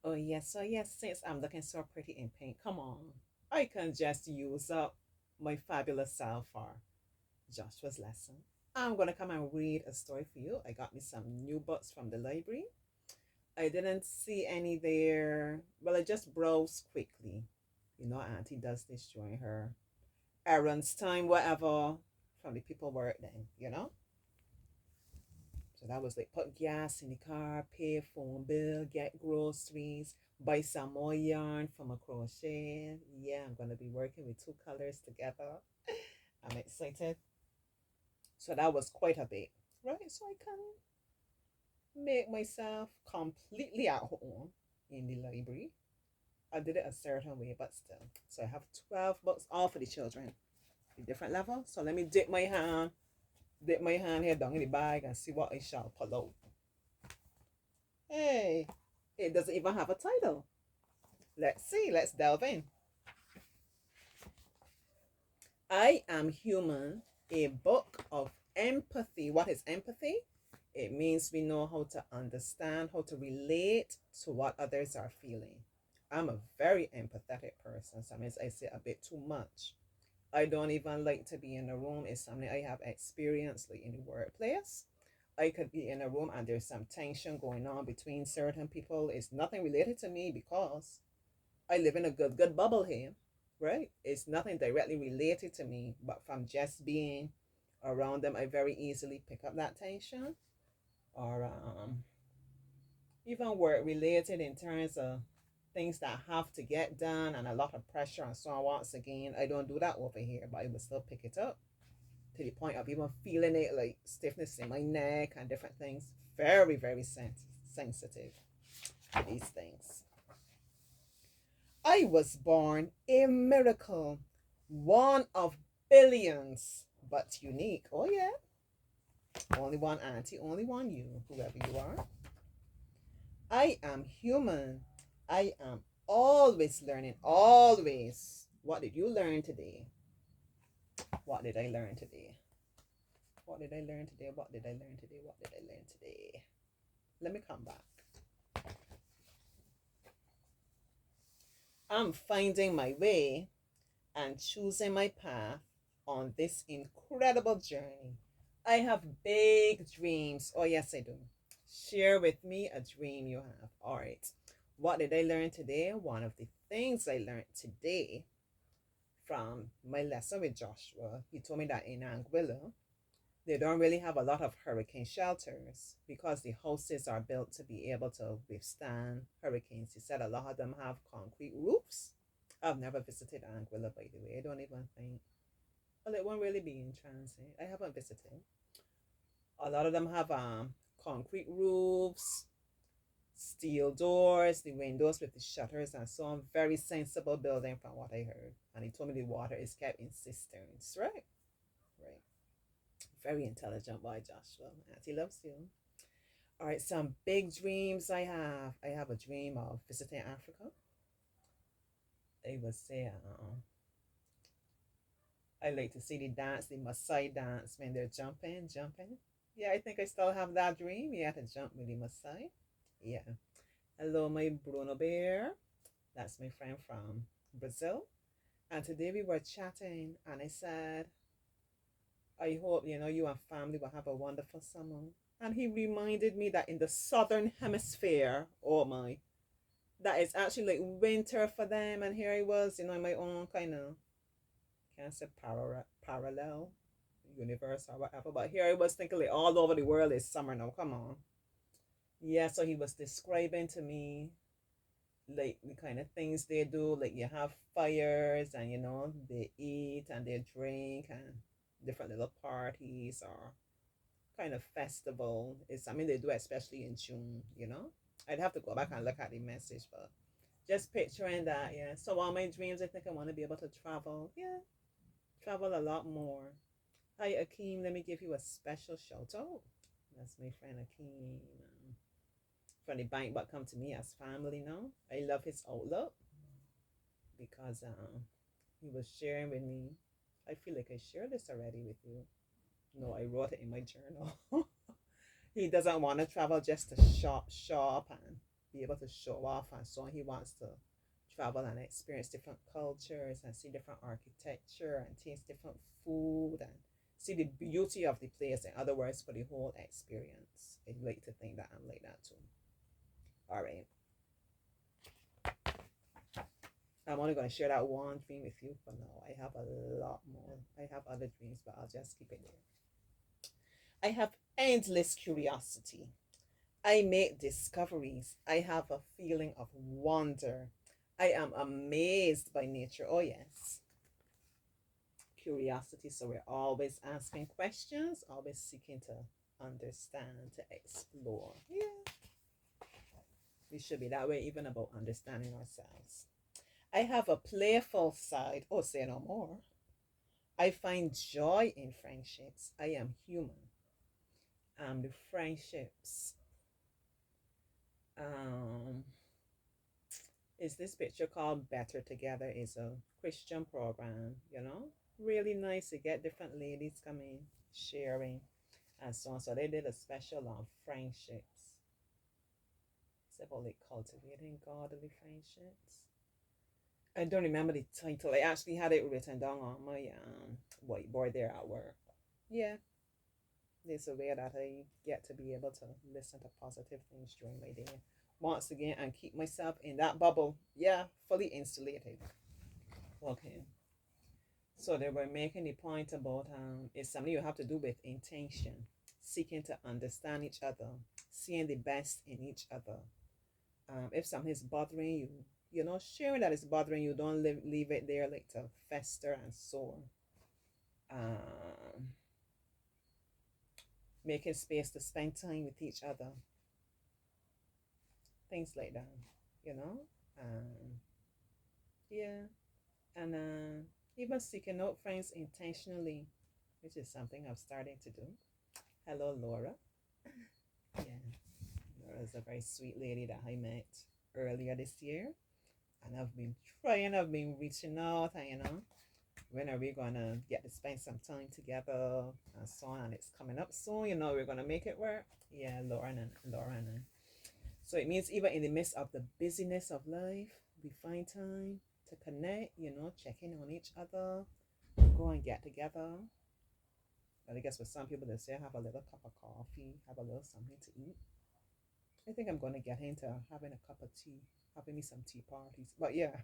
Oh yes, since I'm looking so pretty in pink, come on. I can just use up my fabulous self for Joshua's lesson. I'm gonna come and read a story for you. I got me some new books from the library. I didn't see any there. Well, I just browsed quickly. You know, Auntie does this during her errands time, whatever, from the people work then, you know? So that was like put gas in the car, pay phone bill, get groceries, buy some more yarn from a crochet. Yeah, I'm gonna be working with two colors together. I'm excited. So that was quite a bit, right? So I can make myself completely at home in the library. I did it a certain way, but still. So I have 12 books, all for the children, a different level. So let me dip my hand here down in the bag and see what I shall pull out. Hey, it doesn't even have a title. Let's see, let's delve in. I Am Human, a book of empathy. What is empathy? It means we know how to understand, how to relate to what others are feeling. I'm a very empathetic person. Sometimes I say a bit too much. I don't even like to be in a room. It's something I have experienced like in the workplace. I could be in a room and there's some tension going on between certain people. It's nothing related to me because I live in a good bubble here, right? It's nothing directly related to me, but from just being around them, I very easily pick up that tension or even work related in terms of things that have to get done and a lot of pressure and so on. Once again, I don't do that over here, but I will still pick it up to the point of even feeling it like stiffness in my neck and different things. Very, very sensitive to these things. I was born a miracle, one of billions, but unique. Oh, yeah. Only one auntie, only one you, whoever you are. I am human. I am always learning, always. What did you learn today? What did I learn today? What did I learn today? What did I learn today? What did I learn today? Let me come back. I'm finding my way and choosing my path on this incredible journey. I have big dreams. Oh, yes, I do. Share with me a dream you have. All right. What did I learn today? One of the things I learned today from my lesson with Joshua, he told me that in Anguilla, they don't really have a lot of hurricane shelters because the houses are built to be able to withstand hurricanes. He said a lot of them have concrete roofs. I've never visited Anguilla, by the way. I don't even think. Well, it won't really be in transit. I haven't visited. A lot of them have concrete roofs, steel doors, the windows with the shutters, and so on. Very sensible building from what I heard. And he told me the water is kept in cisterns. Right, right. Very intelligent boy, Joshua. Auntie loves you. All right, some big dreams I have. I have a dream of visiting Africa. They would say, I like to see the dance, the Maasai dance when they're jumping, jumping. Yeah, I think I still have that dream. Yeah, to jump with the Maasai. Yeah. Hello, my Bruno Bear. That's my friend from Brazil. And today we were chatting, and I said, I hope you and family will have a wonderful summer. And he reminded me that in the southern hemisphere, oh my, that is actually like winter for them. And here I was, in my own kind of, can't say parallel universe or whatever. But here I was thinking like all over the world is summer now. Come on. Yeah, so he was describing to me like the kind of things they do. Like you have fires and they eat and they drink and different little parties or kind of festival. It's something they do especially in June. I'd have to go back and look at the message, but just picturing that, yeah. So all my dreams, I think I want to be able to travel. Yeah, travel a lot more. Hi, Akeem. Let me give you a special shout out. That's my friend Akeem from the bank, but come to me as family now. I love his outlook because he was sharing with me. I feel like I shared this already with you. No, I wrote it in my journal. He doesn't want to travel just to shop and be able to show off and so on. He wants to travel and experience different cultures and see different architecture and taste different food and see the beauty of the place. In other words, for the whole experience. I'd like to think that I'm like that too. All right. I'm only going to share that one dream with you for now. I have a lot more. I have other dreams, but I'll just keep it there. I have endless curiosity. I make discoveries. I have a feeling of wonder. I am amazed by nature. Oh, yes. Curiosity. So we're always asking questions, always seeking to understand, to explore. Yeah. We should be that way, even about understanding ourselves. I have a playful side. Oh, say no more. I find joy in friendships. I am human. The friendships. Um, is this picture called Better Together? Is a Christian program, you know? Really nice to get different ladies coming, sharing, and so on. So they did a special on friendships. It's about like cultivating godly friendships. I don't remember the title. I actually had it written down on my whiteboard there at work. Yeah, it's a way that I get to be able to listen to positive things during my day once again and keep myself in that bubble. Yeah, fully insulated. Okay. So they were making the point about it's something you have to do with intention, seeking to understand each other, seeing the best in each other. If something is bothering you, you know, sharing that it's bothering you, don't leave it there like to fester and soar. Um, Making space to spend time with each other, things like that, you know. Yeah, and even seeking out friends intentionally, which is something I'm starting to do. Hello, Laura. Yeah, Laura is a very sweet lady that I met earlier this year, and I've been trying, I've been reaching out, and you know, when are we gonna get to spend some time together and so on? And it's coming up soon, you know, we're gonna make it work. Yeah, Lauren. So it means even in the midst of the busyness of life, we find time to connect, you know, check in on each other, go and get together. But I guess with some people, they say have a little cup of coffee, have a little something to eat. I think I'm going to get into having a cup of tea, having me some tea parties. But yeah,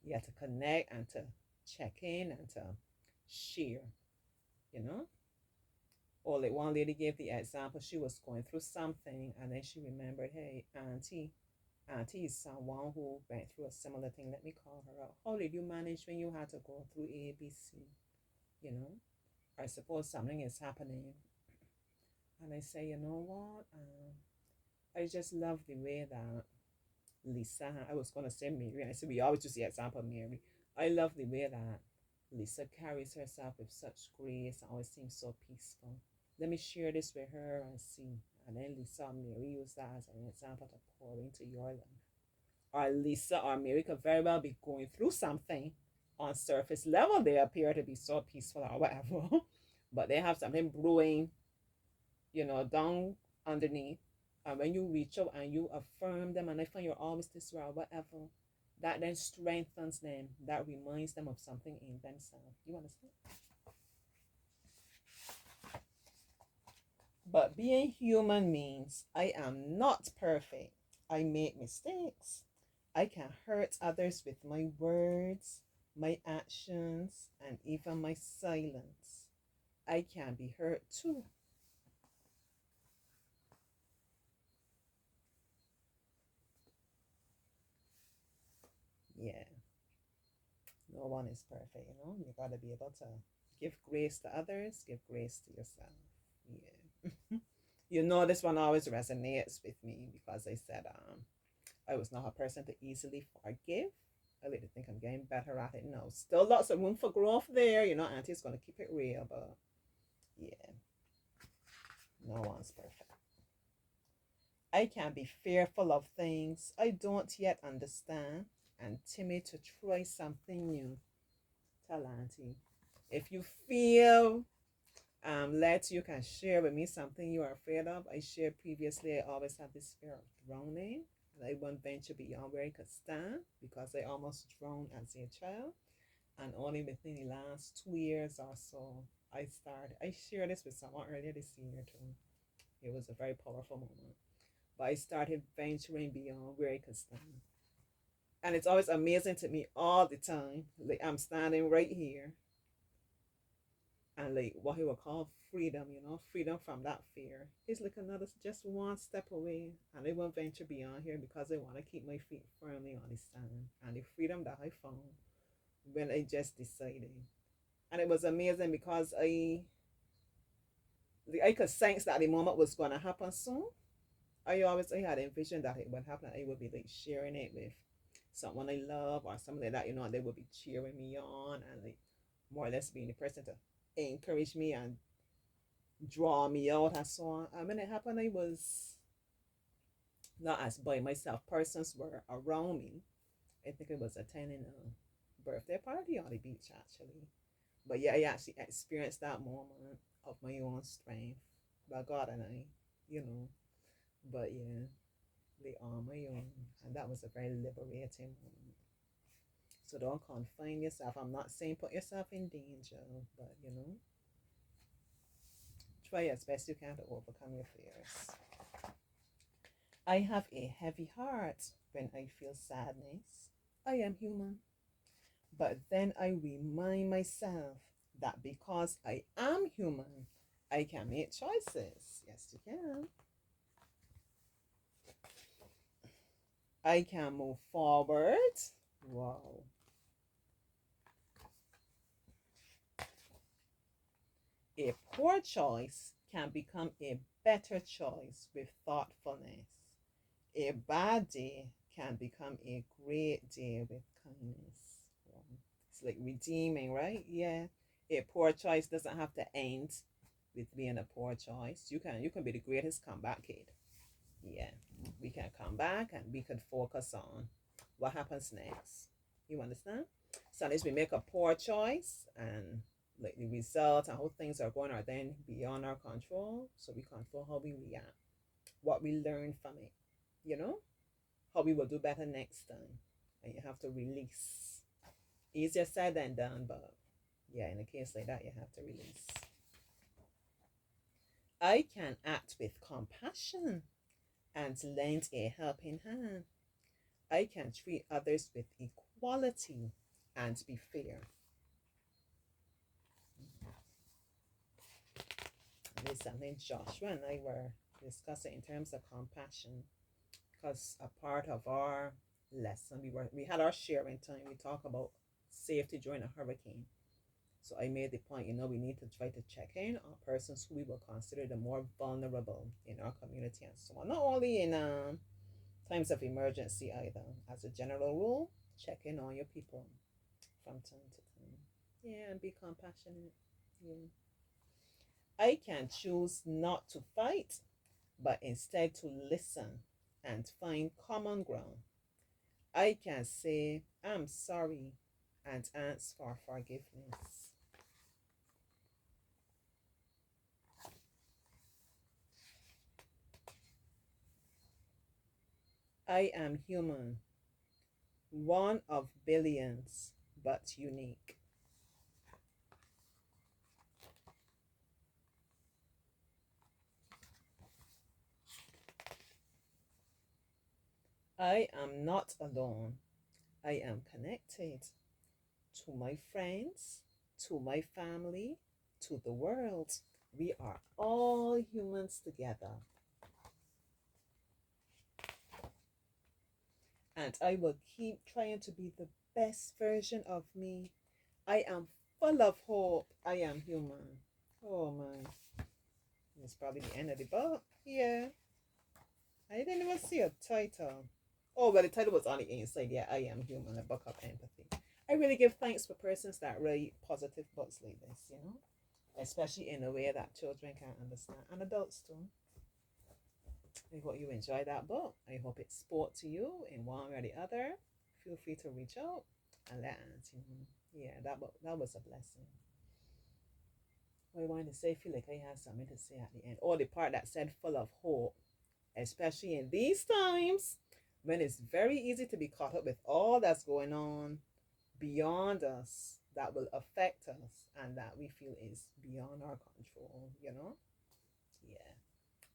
yeah, to connect and to check in and to share, you know. Or like one lady gave the example, she was going through something and then she remembered, hey, Auntie is someone who went through a similar thing. Let me call her out. How did you manage when you had to go through A, B, C? You know, I suppose something is happening. And I say, you know what? I just love the way that Lisa, I was going to say Mary, and I said, we always use the example of Mary. I love the way that Lisa carries herself with such grace and always seems so peaceful. Let me share this with her and see. And then Lisa and Mary use that as an example to pour into your life. Or Lisa or Mary could very well be going through something on surface level. They appear to be so peaceful or whatever, but they have something brewing, you know, down underneath. And when you reach out and you affirm them, and I find you're always this way or whatever, that then strengthens them. That reminds them of something in themselves. You understand? But being human means I am not perfect. I make mistakes. I can hurt others with my words, my actions, and even my silence. I can be hurt too. Yeah, no one is perfect, you know. You gotta be able to give grace to others, give grace to yourself. Yeah. You know, this one always resonates with me because I said I was not a person to easily forgive. I like to think I'm getting better at it now. Still lots of room for growth there, you know. Auntie's gonna keep it real, but yeah, no one's perfect. I can be fearful of things I don't yet understand and timid to try something new. Tell Auntie. If you feel led, you can share with me something you are afraid of. I shared previously, I always have this fear of drowning. And I won't venture beyond where I could stand because I almost drowned as a child. And only within the last 2 years or so, I shared this with someone earlier this year too. It was a very powerful moment. But I started venturing beyond where I could stand. And it's always amazing to me all the time. Like I'm standing right here and like what he would call freedom, freedom from that fear. It's like another just one step away. And I won't venture beyond here because I want to keep my feet firmly on the sand. And the freedom that I found when I just decided. And it was amazing because I could sense that the moment was gonna happen soon. I had envisioned that it would happen. I would be like sharing it with someone I love or something like that, and they would be cheering me on and like more or less being the person to encourage me and draw me out and so on. And when it happened, I was not as by myself. Persons were around me. I think I was attending a birthday party on the beach actually. But yeah, I actually experienced that moment of my own strength by God and I, you know. But yeah, they are my own. And that was a very liberating moment. So don't confine yourself. I'm not saying put yourself in danger, but try as best you can to overcome your fears. I have a heavy heart when I feel sadness. I am human. But then I remind myself that because I am human, I can make choices. Yes, you can. I can move forward. Wow. A poor choice can become a better choice with thoughtfulness. A bad day can become a great day with kindness. Wow. It's like redeeming, right? Yeah. A poor choice doesn't have to end with being a poor choice. You can be the greatest comeback kid. Yeah. We can come back and we could focus on what happens next. You understand? So unless we make a poor choice and like the results and how things are going are then beyond our control. So we control how we react, what we learn from it, you know, how we will do better next time. And you have to release. Easier said than done, but yeah, in a case like that, you have to release. I can act with compassion and lend a helping hand. I can treat others with equality and be fair. And it's something Joshua and I were discussing in terms of compassion, because a part of our lesson we had our sharing time. We talk about safety during a hurricane. So I made the point, we need to try to check in on persons who we will consider the more vulnerable in our community and so on. Not only in times of emergency either. As a general rule, check in on your people from time to time. Yeah, and be compassionate. Yeah. I can choose not to fight, but instead to listen and find common ground. I can say, I'm sorry, and ask for forgiveness. I am human, one of billions, but unique. I am not alone. I am connected to my friends, to my family, to the world. We are all humans together. And I will keep trying to be the best version of me. I am full of hope. I am human. Oh man. It's probably the end of the book. Yeah. I didn't even see a title. Oh, but the title was on the inside. Yeah, I am human, a book of empathy. I really give thanks for persons that write positive books like this. Especially in a way that children can understand and adults too. I hope you enjoy that book. I hope it spoke to you in one way or the other. Feel free to reach out and let Auntie know. Yeah, that was a blessing. What I wanted to say, I feel like I had something to say at the end. Or the part that said full of hope. especially in these times when it's very easy to be caught up with all that's going on beyond us that will affect us and that we feel is beyond our control, you know? Yeah.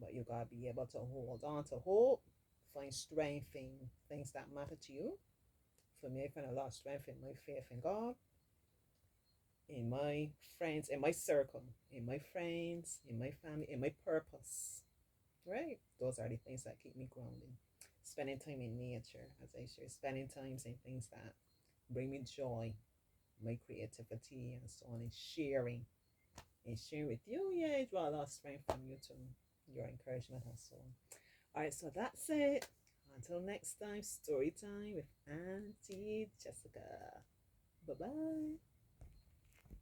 But you gotta be able to hold on to hope, find strength in things that matter to you. For me, I find a lot of strength in my faith in God, in my friends, in my circle, in my friends, in my family, in my purpose. Right? Those are the things that keep me grounded. Spending time in nature, as I share, spending times in things that bring me joy, my creativity, and so on, and sharing with you. Yeah, I draw a lot of strength from you too, your encouragement and so on. All right, so that's it. Until next time, story time with Auntie Jessica. Bye bye.